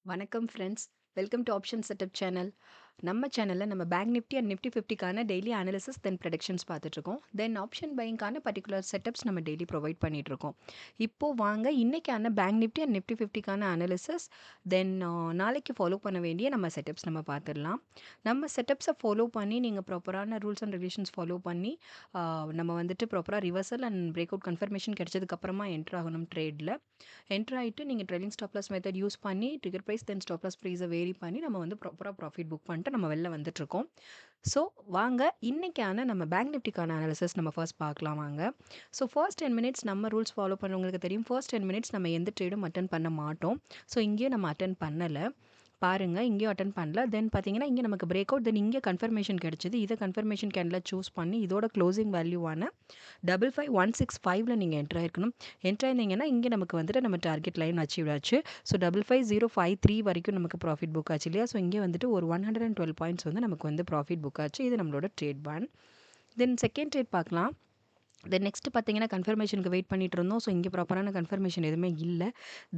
வணக்கம் friends. Welcome to option setup channel. நம்ம சேனலில் நம்ம பேங்க் நிஃப்டி அண்ட் நிஃப்டி 50க்கான டெய்லி அனாலிசிஸ் தென் ப்ரெடிக்ஷன்ஸ் பார்த்துட்ருக்கோம். தென் ஆப்ஷன் பையிங்கான பர்டிகுலர் செட்டப்ஸ் நம்ம டெய்லி ப்ரொவைட் பண்ணிகிட்ருக்கோம். இப்போது வாங்க இன்றைக்கான பேங்க் நிஃப்டி அண்ட் நிஃப்டி 50க்கான அனாலிசிஸ் தென் நாளைக்கு ஃபாலோ பண்ண வேண்டிய நம்ம செட்டப்ஸ் நம்ம பார்த்துடலாம். நம்ம செட்டப்ஸை ஃபாலோ பண்ணி நீங்கள் ப்ராப்பரான ரூல்ஸ் அண்ட் ரெகுலேஷன்ஸ் ஃபாலோ பண்ணி நம்ம வந்துட்டு ப்ராப்பராக reversal and breakout confirmation கிடைச்சதுக்கப்புறமா என்ட்ரு ஆகணும் ட்ரேடில். என்ட்ரு ஆகிட்டு நீங்கள் trailing stop loss method use பண்ணி trigger price then stop loss ப்ரைஸை வேரி பண்ணி நம்ம வந்து ப்ராப்பராக ப்ராஃபிட் புக் பண்ணிட்டு நம்ம வெளில வந்துட்டுருக்கோம். ஸோ வாங்க இன்றைக்கான நம்ம பேங்க் நிஃப்டிக்கான அனாலிசிஸ் நம்ம ஃபர்ஸ்ட் பார்க்கலாம் வாங்க. ஸோ ஃபர்ஸ்ட் 10 மினிட்ஸ் நம்ம ரூல்ஸ் ஃபாலோ பண்ணுறவங்களுக்கு தெரியும். ஃபர்ஸ்ட் 10 மினிட்ஸ் நம்ம எந்த ட்ரேடும் அட்டன் பண்ண மாட்டோம். ஸோ இங்கேயும் நம்ம அட்டன் பண்ணலை பாருங்கள். இங்கேயும் அட்டன் பண்ணல. தென் பார்த்தீங்கன்னா இங்கே நமக்கு பிரேக் அவுட் தென் இங்கே கன்ஃபர்மேஷன் கிடச்சிது. இதை கன்ஃபர்மேஷன் கேண்டில் சூஸ் பண்ணி இதோட க்ளோசிங் வேல்யூவான 55165 நீங்கள் என்ட்ரு ஆயிருக்கணும். என்ட்ரு ஆயிருந்தீங்கன்னா இங்கே நமக்கு வந்துட்டு நம்ம டார்கெட் லைன் அச்சீவ் ஆச்சு. ஸோ 55053 வரைக்கும் நமக்கு ப்ராஃபிட் புக் ஆச்சு இல்லையா. ஸோ இங்கே வந்துட்டு ஒரு 112 பாயிண்ட்ஸ் வந்து நமக்கு வந்து ப்ராஃபிட் புக் ஆச்சு. இது நம்மளோட ட்ரேட் பேன். தென் செகண்ட் ட்ரேட் பார்க்கலாம். தென் நெக்ஸ்ட் பார்த்தீங்கன்னா கன்ஃபர்மேஷனுக்கு வெயிட் பண்ணிட்டு இருந்தோம். ஸோ இங்கே ப்ராப்பரான கன்ஃபர்மேஷன் எதுவுமே இல்லை.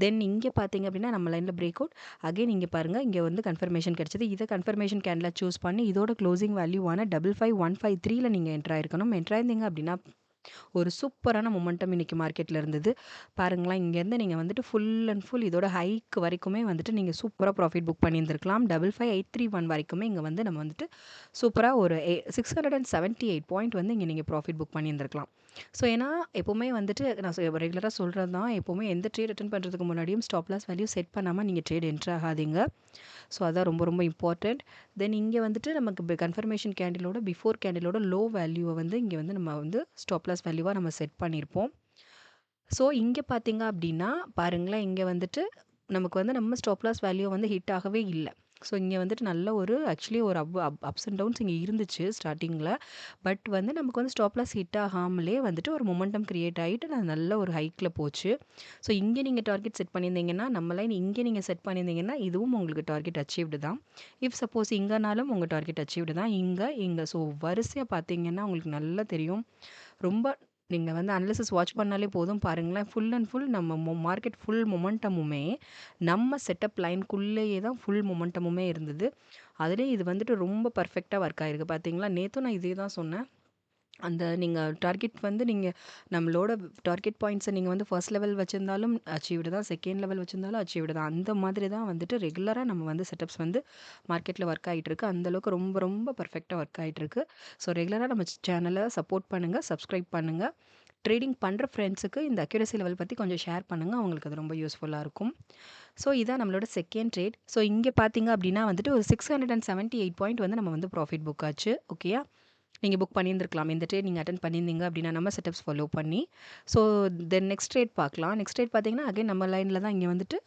தென் இங்கே பார்த்தீங்க அப்படின்னா நம்ம லைனில் பிரேக் அவுட் அகைன் இங்கே பாருங்கள் இங்கே வந்து கன்ஃபர்மேஷன் கிடச்சிது. இதை கன்ஃபர்மேஷன் கேண்டில் சூஸ் பண்ணி இதோட க்ளோசிங் வேல்யூவான 55153 நீங்கள் என்ட்ரு ஆயிருக்கணும். என்ட்ரு ஆயிருந்தீங்க அப்படின்னா ஒரு சூப்பரான மொமெண்டம் இன்றைக்கி மார்க்கெட்டில் இருந்தது. பாருங்களேன் இங்கேருந்து நீங்கள் வந்துட்டு ஃபுல் அண்ட் ஃபுல் இதோட ஹைக்கு வரைக்குமே வந்துட்டு நீங்கள் சூப்பராக ப்ராஃபிட் புக் பண்ணியிருந்திருக்கலாம். 55831 வரைக்குமே இங்கே வந்து நம்ம வந்துட்டு சூப்பராக ஒரு 678 பாயிண்ட் வந்து இங்கே நீங்கள் ப்ராஃபிட் புக் பண்ணியிருந்திருக்கலாம். ஸோ ஏன்னா எப்போவுமே வந்துட்டு நான் ரெகுலராக சொல்கிறது தான், எப்போவுமே எந்த ட்ரேட் அட்டன் பண்ணுறதுக்கு முன்னாடியும் ஸ்டாப் லாஸ் வேல்யூ செட் பண்ணாமல் நீங்கள் ட்ரேட் என்ட்ரு ஆகாதீங்க. ஸோ அதான் ரொம்ப ரொம்ப இம்பார்ட்டண்ட். தென் இங்கே வந்துட்டு நமக்கு கன்ஃபர்மேஷன் கேண்டிலோட பிஃபோர் கேண்டிலோட லோ வேல்யூவை வந்து இங்கே வந்து நம்ம வந்து ஸ்டாப் லாஸ் வேல்யூவாக நம்ம செட் பண்ணியிருப்போம். ஸோ இங்கே பார்த்தீங்க அப்படின்னா பாருங்களேன் இங்கே வந்துட்டு நமக்கு வந்து நம்ம ஸ்டாப் லாஸ் வேல்யூ வந்து ஹிட் ஆகவே இல்லை. ஸோ இங்கே வந்துட்டு நல்ல ஒரு ஆக்சுவலி ஒரு அப்ஸ் அண்ட் டவுன்ஸ் இங்கே இருந்துச்சு ஸ்டார்டிங்கில். பட் வந்து நமக்கு வந்து ஸ்டாப் லாஸ் ஹிட் ஆகாமலே வந்துட்டு ஒரு மொமெண்டம் க்ரியேட் ஆகிட்டு நல்ல ஒரு ஹைக்கில் போச்சு. ஸோ இங்கே நீங்கள் டார்கெட் செட் பண்ணியிருந்தீங்கன்னா நம்ம லைன் இங்கே நீங்கள் செட் பண்ணியிருந்தீங்கன்னா இதுவும் உங்களுக்கு டார்கெட் அச்சீவ்டு தான். இஃப் சப்போஸ் இங்கேனாலும் உங்கள் டார்கெட் அச்சீவ்டு தான். இங்கே ஸோ வரிசையாக பார்த்தீங்கன்னா உங்களுக்கு நல்லா தெரியும். ரொம்ப நீங்கள் வந்து அனாலிசிஸ் வாட்ச் பண்ணாலே போதும். பாருங்களேன் ஃபுல் அண்ட் ஃபுல் நம்ம மார்க்கெட் ஃபுல் மொமெண்டமுமே நம்ம செட்டப் லைனுக்குள்ளேயே தான் ஃபுல் மொமெண்டமுமே இருந்தது. அதுலேயும் இது வந்துட்டு ரொம்ப பர்ஃபெக்டாக ஒர்க் ஆகிருக்கு. பார்த்தீங்களா நேற்றும் நான் இதே தான் சொன்னேன். அந்த நீங்கள் டார்கெட் வந்து நீங்கள் நம்மளோட டார்கெட் பாயிண்ட்ஸை நீங்கள் வந்து ஃபர்ஸ்ட் லெவல் வச்சுருந்தாலும் அச்சீவ்டு தான், செகண்ட் லெவல் வச்சுருந்தாலும் அச்சீவ்டு தான். அந்த மாதிரி தான் வந்துட்டு ரெகுலராக நம்ம வந்து செட்டப்ஸ் வந்து மார்க்கெட்டில் ஒர்க் ஆகிட்டுருக்கு. அந்தளவுக்கு ரொம்ப ரொம்ப பர்ஃபெக்டாக ஒர்க் ஆகிட்டுருக்கு. ஸோ ரெகுலராக நம்ம சேனலை சப்போர்ட் பண்ணுங்கள், சப்ஸ்கிரைப் பண்ணுங்கள். ட்ரேடிங் பண்ணுற ஃப்ரெண்ட்ஸுக்கு இந்த அக்யூரசி லெவல் பற்றி கொஞ்சம் ஷேர் பண்ணுங்கள். அவங்களுக்கு அது ரொம்ப யூஸ்ஃபுல்லாக இருக்கும். ஸோ இதான் நம்மளோட செகண்ட் ட்ரேட். ஸோ இங்கே பார்த்தீங்க அப்படின்னா வந்துட்டு ஒரு 678 பாயிண்ட் வந்து நம்ம வந்து ப்ராஃபிட் புக் ஆச்சு. ஓகேயா, நீங்கள் புக் பண்ணியிருந்துருக்கலாம். இந்த ட்ரேட் நீங்கள் அட்டன் பண்ணியிருந்தீங்க அப்படின்னா நம்ம செட்டப்ஸ் ஃபாலோ பண்ணி. ஸோ தென் நெக்ஸ்ட் ட்ரேட் பார்க்கலாம். நெக்ஸ்ட் ட்ரேட் பார்த்தீங்கன்னா அகைன் நம்ம லைனில் தான் இங்கே வந்துட்டு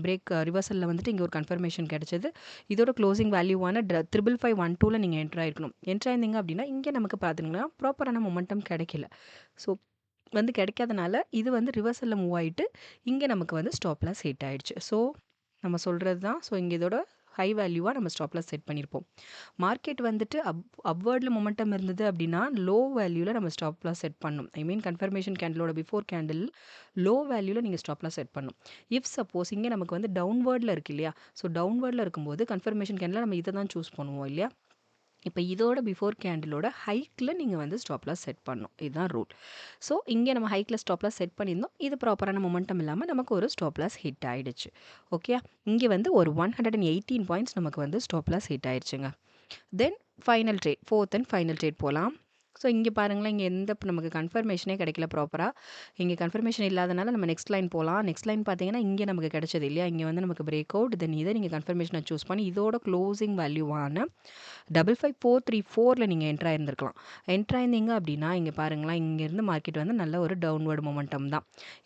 பிரேக் ரிவர்சலில் வந்துட்டு இங்கே ஒரு கன்ஃபர்மேஷன் கிடச்சிது. இதோட க்ளோசிங் வேல்யூவான 55512 நீங்கள் என்ட்ரு ஆயிருக்கணும். என்ட்ரு ஆயிருந்தீங்க அப்படின்னா இங்கே நமக்கு பார்த்தீங்கன்னா ப்ராப்பரான மொமெண்டம் கிடைக்கல. ஸோ வந்து கிடைக்காதனால இது வந்து ரிவர்சலில் மூவ் ஆகிட்டு இங்கே நமக்கு வந்து ஸ்டாப் லாஸ் ஹிட் ஆகிடுச்சு. ஸோ நம்ம சொல்கிறது தான். ஸோ இங்கே இதோட ஹை வேல்யூவாக நம்ம ஸ்டாப் லாஸ் செட் பண்ணியிருப்போம். மார்க்கெட் வந்துட்டு அப்வர்டில் மொமெண்டம் இருந்தது அப்படின்னா லோ வேல்யூவில் நம்ம ஸ்டாப் லாஸ் செட் பண்ணணும். ஐ மீன் கன்ஃபர்மேஷன் கேண்டிலோட பிஃபோர் கேண்டில் லோ வேல்யூவில் நீங்கள் ஸ்டாப் லாஸ் செட் பண்ணணும். இஃப் சப்போஸ் இங்கே நமக்கு வந்து டவுன்வேர்டில் இருக்குது இல்லையா. ஸோ டவுன்வேர்டில் இருக்கும்போது கன்ஃபர்மேஷன் கேண்டில் நம்ம இதை தான் சூஸ் பண்ணுவோம் இல்லையா. இப்போ இதோட பிஃபோர் கேண்டிலோட ஹைக்கில் நீங்கள் வந்து ஸ்டாப் லாஸ் செட் பண்ணணும். இதுதான் ரூல். ஸோ இங்கே நம்ம ஹைக்கில் ஸ்டாப் லாஸ் செட் பண்ணியிருந்தோம். இது ப்ராப்பரான மொமெண்டம் இல்லாமல் நமக்கு ஒரு ஸ்டாப் லாஸ் ஹிட் ஆகிடுச்சு. ஓகே, இங்கே வந்து ஒரு 118 பாயிண்ட்ஸ் நமக்கு வந்து ஸ்டாப் லாஸ் ஹிட் ஆகிடுச்சுங்க. Then final trade, fourth and final trade போகலாம். ஸோ இங்கே பாருங்களேன் இங்கே எந்த நமக்கு கன்ஃபர்மேஷனே கிடைக்கல ப்ராப்பராக. இங்கே கன்ஃபர்மேஷன் இல்லாதனால நம்ம நெக்ஸ்ட் லைன் போகலாம். நெக்ஸ்ட் லைன் பார்த்தீங்கன்னா இங்கே நமக்கு கிடைச்சது இல்லையா. இங்கே வந்து நமக்கு பிரேக் அவுட். தென் இதை நீங்கள் கன்ஃபர்மேஷனை சூஸ் பண்ணி இதோட க்ளோசிங் வேல்யூவான 55434 நீங்கள் என்ட்ரு ஆயிருந்திருக்கலாம். என்ட்ரு ஆயிருந்தீங்க அப்படின்னா இங்கே பாருங்களேன் இங்கேருந்து மார்க்கெட் வந்து நல்ல ஒரு டவுன்வர்டு மொமெண்டம் தான்.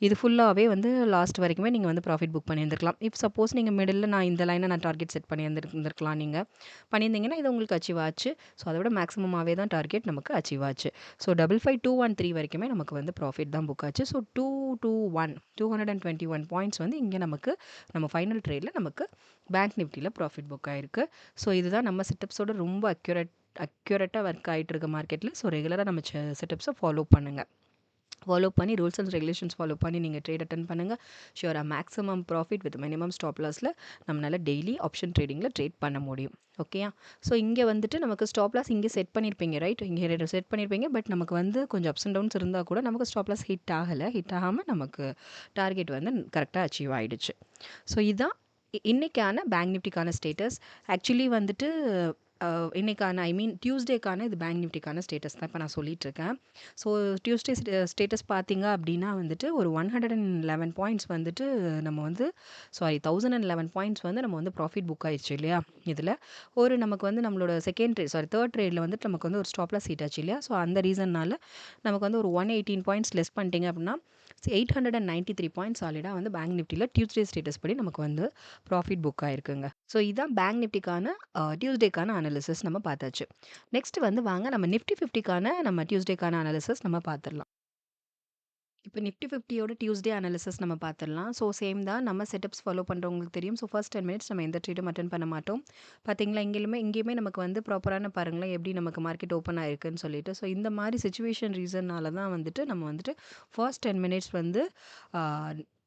இது ஃபுல்லாகவே வந்து லாஸ்ட் வரைக்குமே நீங்கள் வந்து ப்ராஃபிட் புக் பண்ணியிருந்திருக்கலாம். இஃப் சப்போஸ் நீங்கள் மிடில் நான் இந்த லைனை நான் டார்கெட் செட் பண்ணியிருந்திருக்கலாம். நீங்கள் பண்ணியிருந்தீங்கன்னா இது உங்களுக்கு அச்சீவ் ஆச்சு. ஸோ அதோட மேக்ஸிமமாகவே தான் டார்கெட் நமக்கு அச்சீவ் அச்சீவ் ஆச்சு. ஸோ 55,213 வரைக்குமே நமக்கு வந்து ப்ராஃபிட் தான் புக் ஆச்சு. ஸோ 221 பாயிண்ட்ஸ் வந்து இங்கே நமக்கு நம்ம ஃபைனல் ட்ரேடில் நமக்கு பேங்க் நிஃப்டியில் ப்ராஃபிட் புக் ஆயிருக்கு. ஸோ இதுதான் நம்ம செட்டப்ஸோட ரொம்ப அக்யூரேட்டாக ஒர்க் ஆகிட்டு இருக்க மார்க்கெட்டில். ஸோ ரெகுலராக நம்ம செட்டப்ஸை ஃபாலோ பண்ணுங்கள். ஃபாலோ பண்ணி ரூல்ஸ் அண்ட் ரெகுலேஷன்ஸ் ஃபாலோ பண்ணி நீங்கள் ட்ரேட் அட்டன் பண்ணுங்கள். ஷியோராக maximum profit with minimum stop லாஸில் நம்மளால் டெய்லி ஆப்ஷன் ட்ரேடிங்கில் ட்ரேட் பண்ண முடியும். ஓகேயா? ஸோ இங்கே வந்துட்டு நமக்கு ஸ்டாப் லாஸ் இங்கே செட் பண்ணியிருப்பீங்க, ரைட்? இங்கே செட் பண்ணியிருப்பீங்க. பட் நமக்கு வந்து கொஞ்சம் அப்ஸ் அண்ட் டவுன்ஸ் இருந்தால் கூட நமக்கு ஸ்டாப் லாஸ் ஹிட் ஆகாமல் நமக்கு டார்கெட் வந்து கரெக்டாக அச்சீவ் ஆகிடுச்சு. ஸோ இதுதான் இன்றைக்கான பேங்க் நிஃப்டிக்கான ஸ்டேட்டஸ். ஆக்சுவலி வந்துட்டு இன்றைக்கான டியூஸ்டேக்கான இது பேங்க் நிஃப்டிக்கான ஸ்டேட்டஸ் தான் இப்போ நான் சொல்லிகிட்ருக்கேன். ஸோ டியூஸ்டே ஸ்டேட்டஸ் பார்த்தீங்க அப்படின்னா வந்துட்டு ஒரு 111 பாயிண்ட்ஸ் வந்துட்டு நம்ம வந்து 1011 பாயிண்ட்ஸ் வந்து நம்ம வந்து ப்ராஃபிட் புக் ஆயிடுச்சு இல்லையா? இதில் ஒரு நமக்கு வந்து நம்மளோட தேர்ட் ட்ரேடில் வந்துட்டு நமக்கு வந்து ஒரு ஸ்டாப் லாஸ் ஹிட் ஆச்சு இல்லையா? ஸோ அந்த ரீசன்னால் நமக்கு வந்து ஒரு 118 பாயிண்ட்ஸ் லெஸ் பண்ணிட்டீங்க அப்படின்னா 893 பாயிண்ட்ஸ் சாலிடாக வந்து பேங்க் நிஃப்டியில் டியூஸ்டே ஸ்டேட்டஸ் படி நமக்கு வந்து ப்ராஃபிட் புக் ஆயிருக்குங்க. ஸோ இதுதான் பேங்க் நிஃப்டிக்கான டியூஸ்டேக்கான அனாலிசிஸ் நம்ம பார்த்தாச்சு. நெக்ஸ்ட் வந்து வாங்க நம்ம நிஃப்டி 50க்கான நம்ம டியூஸ்டேக்கான அனாலிசிஸ் நம்ம பார்த்துடலாம். இப்போ நிஃப்டி 50யோட டியூஸ்டே அனாலிசிஸ் நம்ம பார்த்துடலாம். ஸோ சேம் தான், நம்ம செட்டப்ஸ் ஃபாலோ பண்ணுறவங்களுக்கு தெரியும். ஸோ ஃபர்ஸ்ட் 10 மினிட்ஸ் நம்ம எந்த ட்ரேடும் அட்டன் பண்ண மாட்டோம். பார்த்தீங்களா, இங்கேயுமே நமக்கு வந்து ப்ராப்பரான பாருங்களேன் எப்படி நமக்கு மார்க்கெட் ஓப்பன் ஆயிருக்குன்னு சொல்லிட்டு. ஸோ இந்த மாதிரி சிச்சுவேஷன் ரீசன்னால தான் வந்துட்டு நம்ம வந்துட்டு ஃபர்ஸ்ட் 10 மினிட்ஸ் வந்து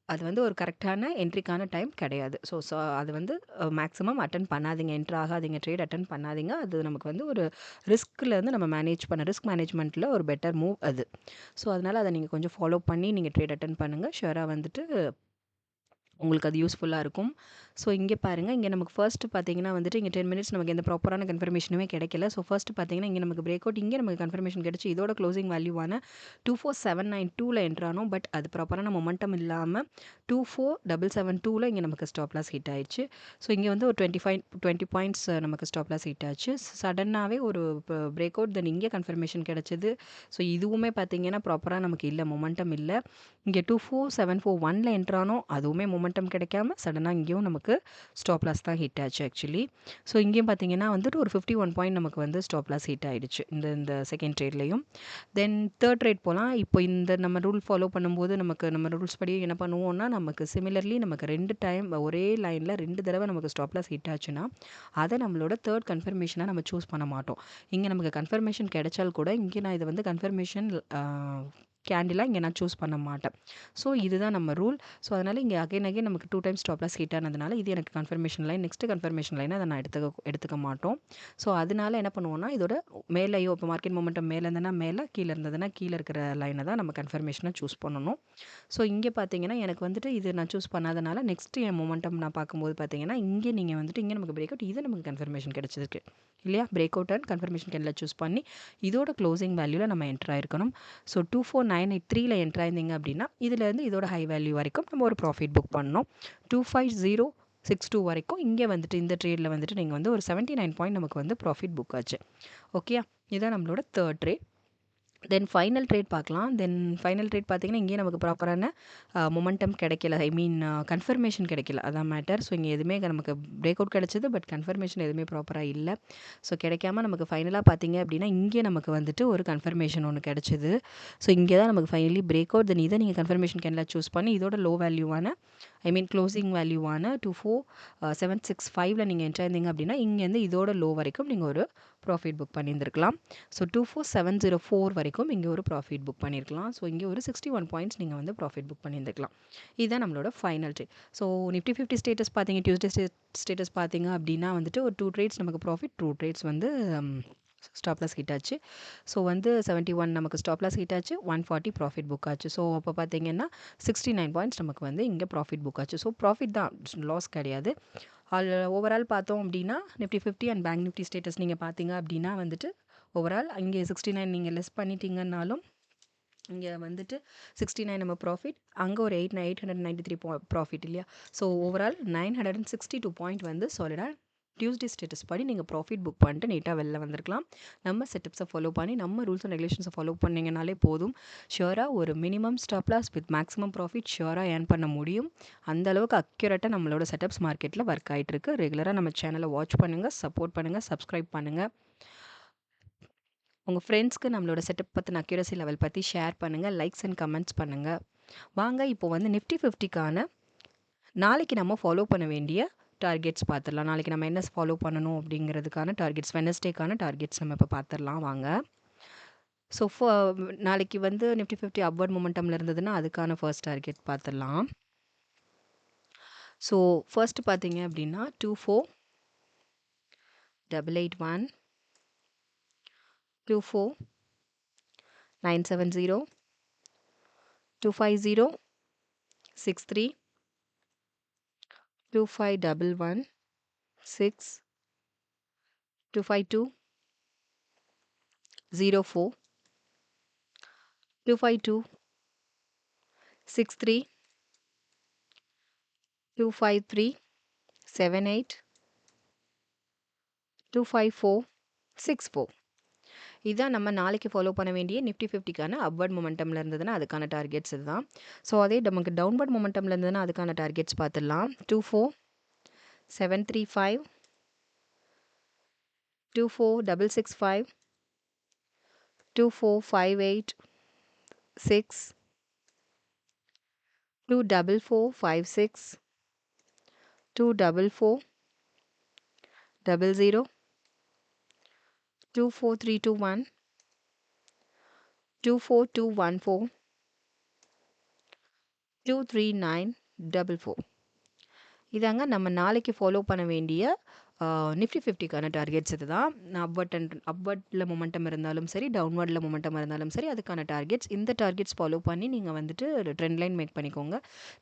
அது வந்து ஒரு கரெக்டான என்ட்ரிக்கான டைம் கிடையாது. ஸோ அது வந்து மேக்ஸிமம் அட்டன் பண்ணாதீங்க, என்ட்ரு ஆகாதீங்க, ட்ரேட் அட்டன் பண்ணாதீங்க. அது நமக்கு வந்து ஒரு ரிஸ்க்லேருந்து நம்ம ரிஸ்க் மேனேஜ்மெண்ட்டில் ஒரு பெட்டர் மூவ் அது. ஸோ அதனால் அதை நீங்கள் கொஞ்சம் ஃபாலோ பண்ணி நீங்கள் ட்ரேட் அட்டன் பண்ணுங்கள். ஷுவராக வந்துட்டு உங்களுக்கு அது யூஸ்ஃபுல்லாக இருக்கும். ஸோ இங்கே பாருங்கள், இங்கே நமக்கு ஃபர்ஸ்ட்டு பார்த்தீங்கன்னா வந்துட்டு இங்கே 10 மினிட்ஸ் நமக்கு எந்த ப்ராப்பரான கன்ஃபர்மேஷனுமே கிடைக்கல. ஸோ ஃபர்ஸ்ட்டு பார்த்தீங்கன்னா இங்கே நமக்கு பிரேக் அவுட், இங்கே நமக்கு கன்ஃபர்மேஷன் கிடச்சி இதோட க்ளோசிங் வேல்யூவான 24792ல் என்ட்ரானோம். பட் அது ப்ராப்பரான மொமெண்டம் இல்லாமல் 24772ல் இங்கே நமக்கு ஸ்டாப் லாஸ் ஹிட் ஆயிடுச்சு. ஸோ இங்கே வந்து ஒரு 20 பாயிண்ட்ஸ் நமக்கு ஸ்டாப் லாஸ் ஹிட் ஆச்சு. சடனாகவே ஒரு பிரேக் அவுட், தென் இங்கே கன்ஃபர்மேஷன் கிடச்சிது. ஸோ இதுவுமே பார்த்தீங்கன்னா ப்ராப்பராக நமக்கு இல்லை, மொமெண்டம் இல்லை. இங்கே 24741ல் என்ட்ரானோம், அதுவுமே மொமெண்டம் கிடைக்காம சடனாக இங்கேயும் நமக்கு ஸ்டாப் லாஸ் தான் ஹிட் ஆச்சு ஆக்சுவலி. ஸோ இங்கேயும் பார்த்தீங்கன்னா வந்துட்டு ஒரு 51 பாயிண்ட் நமக்கு வந்து ஸ்டாப் லாஸ் ஹிட் ஆகிடுச்சு இந்த செகண்ட் ட்ரேட்லேயும். தென் தேர்ட் ட்ரேட் போகலாம். இப்போ இந்த நம்ம ரூல் ஃபாலோ பண்ணும்போது நம்ம ரூல்ஸ் படி என்ன பண்ணுவோம்னா, நமக்கு சிமிலர்லி நமக்கு 2 டைம் ஒரே லைனில் 2 தடவை நமக்கு ஸ்டாப் லாஸ் ஹிட் ஆச்சுன்னா அதை நம்மளோட தேர்ட் கன்ஃபர்மேஷனாக நம்ம சூஸ் பண்ண மாட்டோம். இங்கே நமக்கு கன்ஃபர்மேஷன் கிடைச்சால் கூட இங்கே நான் இதை வந்து கன்ஃபர்மேஷன் கேண்டிலாக இங்கே நான் சூஸ் பண்ண மாட்டேன். ஸோ இதுதான் நம்ம ரூல். ஸோ அதனால் இங்கே அகைன் நமக்கு 2 டைம்ஸ் ஸ்டாப் லாஸ் ஹிட் ஆனதுனால இது எனக்கு கன்ஃபர்மேஷன் லைன், நெக்ஸ்ட் கன்ஃபர்மேஷன் லைனை அதை நான் எடுத்துக்க மாட்டோம். ஸோ அதனால என்ன பண்ணுவோம்னா, இதோட மேலேயோ இப்போ மார்க்கெட் மொமெண்டம் மேலே இருந்ததுன்னா மேலே, கீழே இருந்ததுன்னா கீழே இருக்கிற லைனை தான் நம்ம கன்ஃபர்மேஷனாக சூஸ் பண்ணணும். ஸோ இங்கே பார்த்தீங்கன்னா எனக்கு வந்துட்டு இது நான் சூஸ் பண்ணாதனால நெக்ஸ்ட் என் மொமெண்டம் நான் பார்க்கும்போது பார்த்தீங்கன்னா இங்கே நீங்கள் வந்துட்டு இங்கே நமக்கு பிரேக் அவுட், இது நமக்கு கன்ஃபர்மேஷன் கிடச்சிருக்கு இல்லையா? Break out and confirmation candle choose பண்ணி இதோட க்ளோசிங் வேல்யூவில் நம்ம என்ட்ரு ஆயிருக்கணும். ஸோ 24983ல் என்ட்ரு ஆயிருந்தீங்க அப்படின்னா இதுலேருந்து இதோட ஹை வேல்யூ வரைக்கும் நம்ம ஒரு ப்ராஃபிட் புக் பண்ணோம். 25062 வரைக்கும் இங்கே வந்துட்டு இந்த ட்ரேடில் வந்துட்டு நீங்கள் வந்து ஒரு 79 பாயிண்ட் நமக்கு வந்து ப்ராஃபிட் புக் ஆச்சு. ஓகே, இதுதான் நம்மளோட third trade. Then final trade பார்க்கலாம். தென் ஃபைனல் ட்ரேட் பார்த்தீங்கன்னா இங்கே நமக்கு ப்ராப்பரான மொமெண்டம் கிடைக்கல, கன்ஃபர்மேஷன் கிடைக்கல, அதான் மேட்டர். ஸோ இங்கே எதுவுமே நமக்கு பிரேக் அவுட் கிடச்சிது, பட் கன்ஃபர்மேஷன் எதுவுமே ப்ராப்பராக இல்லை. ஸோ கிடைக்காம நமக்கு ஃபைனலாக பார்த்தீங்க அப்படின்னா இங்கே நமக்கு வந்துட்டு ஒரு கன்ஃபர்மேஷன் ஒன்று கிடச்சிது. ஸோ இங்கே தான் நமக்கு ஃபைனலி பிரேக் அவுட். தென் இதை நீங்கள் கன்ஃபர்மேஷன் கேண்டில் சூஸ் பண்ணி இதோட லோ வேல்யூவான க்ளோசிங் வேல்யூவான 24765ல் நீங்கள் என்ட்ரு ஆயிருந்தீங்க அப்படின்னா இங்கேருந்து இதோட லோ வரைக்கும் நீங்கள் ஒரு ப்ராஃபிட் புக் பண்ணியிருந்துருக்கலாம். ஸோ 24704 வரைக்கும் இங்கே ஒரு ப்ராஃபிட் புக் பண்ணியிருக்கலாம். ஸோ இங்கே ஒரு 61 பாயிண்ட்ஸ் நீங்கள் வந்து ப்ராஃபிட் புக் பண்ணியிருந்துக்கலாம். இதுதான் நம்மளோட final trade. So Nifty 50 status பார்த்தீங்க, டியூஸ்டே ஸ்டேட்டஸ் பார்த்தீங்க அப்படின்னா வந்துட்டு ஒரு 2 ட்ரேட்ஸ் நமக்கு ப்ராஃபிட், 2 ட்ரேட்ஸ் வந்து ஸ்டாப் லாஸ் ஹிட் ஆச்சு. ஸோ வந்து 71 நமக்கு ஸ்டாப் லாஸ் ஹிட் ஆச்சு, 140 ப்ராஃபிட் புக் ஆச்சு. ஸோ அப்போ பார்த்தீங்கன்னா 69 பாயிண்ட்ஸ் நமக்கு வந்து இங்கே ப்ராஃபிட் புக் ஆச்சு. ஸோ ப்ராஃபிட் தான், லாஸ் கிடையாது. ஓவரால் பார்த்தோம் அப்படின்னா Nifty 50 and bank Nifty status நீங்கள் பார்த்தீங்க அப்படின்னா வந்துட்டு ஓவரால் இங்கே 69 நீங்கள் லெஸ் பண்ணிட்டீங்கன்னாலும் இங்கே வந்துட்டு 69 நம்ம ப்ராஃபிட், அங்கே ஒரு 893 ப்ராஃபிட் இல்லையா? ஸோ ஓவரால் 962 பாயிண்ட் வந்து சாலிடாக டியூஸ்டே ஸ்டேட்டஸ் படி நீங்கள் ப்ராஃபிட் புக் பண்ணிட்டு நீட்டாக வெளில வந்திருக்கலாம். நம்ம செட்டப்ஸை ஃபாலோ பண்ணி நம்ம ரூல்ஸ் அண்ட் ரெகுலேஷன்ஸை ஃபாலோ பண்ணிங்கனாலே போதும். ஷியோராக ஒரு minimum stop loss with maximum profit ஷியோராக ஏர்ன் பண்ண முடியும். அந்தளவுக்கு அக்யூரேட்டாக நம்மளோட செட்டப்ஸ் மார்க்கெட்டில் ஒர்க் ஆகிட்டு இருக்கு. ரெகுலராக நம்ம சேனலை வாட்ச் பண்ணுங்கள், சப்போர்ட் பண்ணுங்கள், சப்ஸ்கிரைப் பண்ணுங்கள். உங்கள் ஃப்ரெண்ட்ஸ்க்கு நம்மளோட செட்டப் பற்றின அக்யூரசி லெவல் பற்றி ஷேர் பண்ணுங்கள். லைக்ஸ் அண்ட் கமெண்ட்ஸ் பண்ணுங்கள். வாங்க இப்போ வந்து நிஃப்டி 50க்கான நாளைக்கு நம்ம ஃபாலோ பண்ண வேண்டிய டார்கெட்ஸ் பார்த்துடலாம். நாளைக்கு நம்ம என்ன ஃபாலோ பண்ணணும் அப்படிங்கிறதுக்கான டார்கெட்ஸ், வெனஸ்டேக்கான டார்கெட்ஸ் நம்ம இப்போ பார்த்துடலாம் வாங்க. ஸோ நாளைக்கு வந்து நிஃப்டி 50 அப்வர்ட் மொமெண்டமில் இருந்ததுன்னா அதுக்கான ஃபர்ஸ்ட் டார்கெட் பார்த்துடலாம். ஸோ ஃபர்ஸ்ட் பார்த்தீங்க அப்படின்னா 24,881, 24,970, 250, 63, 2511, 6, 252, 04, 252, 63, 253, 78, 254, 64. இதுதான் நம்ம நாளைக்கு ஃபாலோ பண்ண வேண்டிய நிஃப்டி 50க்கான அப்வர்ட் மொமெண்டமில் இருந்ததுன்னா அதுக்கான டார்கெட்ஸ் இதுதான். ஸோ அதே நமக்கு டவுன்வர்ட் மொமெண்டமில் இருந்ததுன்னா அதுக்கான டார்கெட்ஸ் பார்த்துடலாம். 24,735, 24,665, 24,586, 24456, 24400, 24321, 24214, 23944. இதாங்க நம்ம நாளைக்கு ஃபாலோ பண்ண வேண்டிய நிஃப்டி 50க்கான டார்கெட்ஸ் இதுதான். அப்வர்டில் மொமெண்டம் இருந்தாலும் சரி, டவுன்வர்டில் மொமெண்டம் இருந்தாலும் சரி, அதுக்கான டார்கெட்ஸ். இந்த டார்கெட்ஸ் ஃபாலோ பண்ணி நீங்கள் வந்துட்டு ட்ரெண்ட் லைன் மேக் பண்ணிக்கோங்க.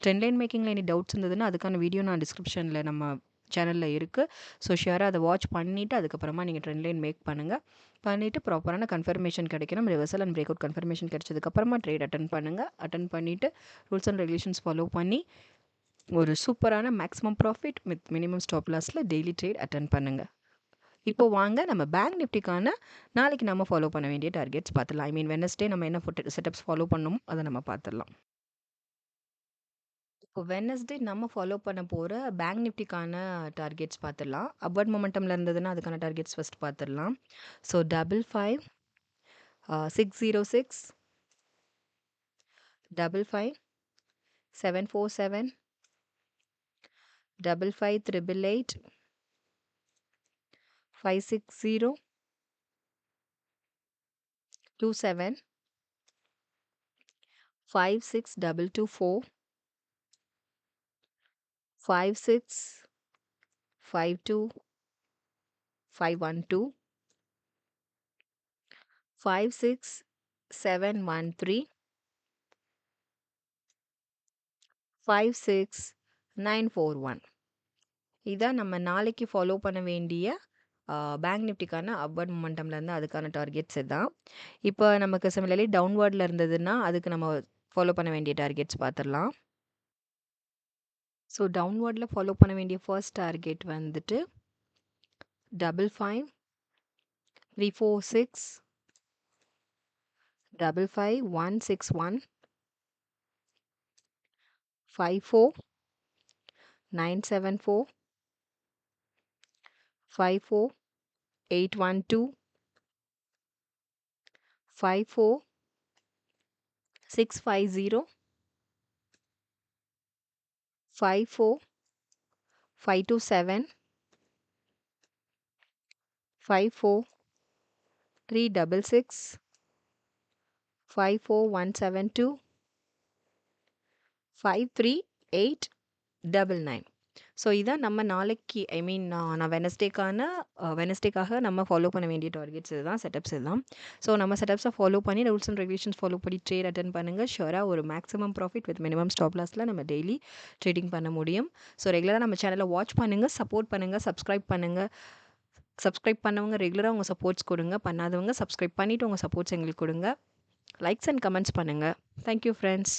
ட்ரெண்ட் லைன் மேக்கிங்கில் எனி டவுட்ஸ் இருந்ததுன்னா அதுக்கான வீடியோ நான் டிஸ்கிரிப்ஷனில் நம்ம சேனலில் இருக்குது. ஸோ ஷியராக அதை வாட்ச் பண்ணிவிட்டு அதுக்கப்புறமா நீங்கள் ட்ரெண்ட் லைன் மேக் பண்ணுங்கள். பண்ணிவிட்டு ப்ராப்பரான கன்ஃபர்மேஷன் கிடைக்கணும். Reversal and breakout confirmation கிடைச்சதுக்கப்புறமா ட்ரேட் அட்டன் பண்ணுங்கள். அட்டன் பண்ணிவிட்டு ரூல்ஸ் அண்ட் ரெகுலேஷன்ஸ் ஃபாலோ பண்ணி ஒரு சூப்பரான maximum profit with minimum stop லாஸில் டெய்லி ட்ரேட் அட்டன் பண்ணுங்கள். இப்போ வாங்க நம்ம பேங்க் நிஃப்டிக்கான நாளைக்கு நம்ம ஃபாலோ பண்ண வேண்டிய டார்கெட்ஸ் பார்த்துடலாம். ஐ மீன் வெனஸ்டே நம்ம என்ன செட்டப்ஸ் ஃபாலோ பண்ணணும் அதை நம்ம பார்த்துடலாம். இப்போ வெனஸ்டே நம்ம ஃபாலோ பண்ண போகிற பேங்க் நிஃப்டிக்கான டார்கெட்ஸ் பார்த்துடலாம். அப்வர்ட் மொமெண்டமில் இருந்ததுன்னா அதுக்கான டார்கெட்ஸ் ஃபஸ்ட் பார்த்துடலாம். ஸோ 55, 606, 55, 747, 55,888, 560, 27, 56,224, 56, 52, 512, 56, 713, 56, 941. இதான் நம்ம நாளைக்கு ஃபாலோ பண்ண வேண்டிய பேங்க் நிஃப்டிக்கான அப்வர்ட் மொமெண்டமில் இருந்து அதுக்கான டார்கெட்ஸ் இதுதான். இப்போ நமக்கு சிமிலர்லி டவுன்வர்டில் இருந்ததுன்னா அதுக்கு நம்ம ஃபாலோ பண்ண வேண்டிய டார்கெட்ஸ் பார்த்துடலாம். ஸோ டவுன்வர்டில் ஃபாலோ பண்ண வேண்டிய ஃபர்ஸ்ட் டார்கெட் வந்துட்டு 55, 346, 55,161, 54, 974, 54, 812, 54, 650, 54, 527, 54, 366, 54172, 53899. ஸோ இதான் நம்ம நாளைக்கு ஐ மீன் நான் வெனஸ்டேக்காக நம்ம ஃபாலோ பண்ண வேண்டிய டார்கெட்ஸ் இதுதான், செட்டப்ஸ் இதுதான். ஸோ நம்ம செட்டப்ஸை ஃபாலோ பண்ணி ரூல்ஸ் அண்ட் ரெகுலேஷன்ஸ் ஃபாலோ பண்ணி ட்ரேட் அட்டன் பண்ணுங்கள். ஷுவராக ஒரு maximum profit with minimum stop லாஸில் நம்ம டெய்லி ட்ரேடிங் பண்ண முடியும். ஸோ ரெகுலராக நம்ம சேனலை வாட்ச் பண்ணுங்கள், சப்போர்ட் பண்ணுங்கள், சப்ஸ்கிரைப் பண்ணுங்கள். சப்ஸ்கிரைப் பண்ணவங்க ரெகுலராக உங்கள் சப்போர்ட்ஸ் கொடுங்க. பண்ணாதவங்க சப்ஸ்கிரைப் பண்ணிவிட்டு உங்கள் சப்போர்ட்ஸ் எங்களுக்கு கொடுங்க. லைக்ஸ் அண்ட் கமெண்ட்ஸ் பண்ணுங்கள். Thank you friends.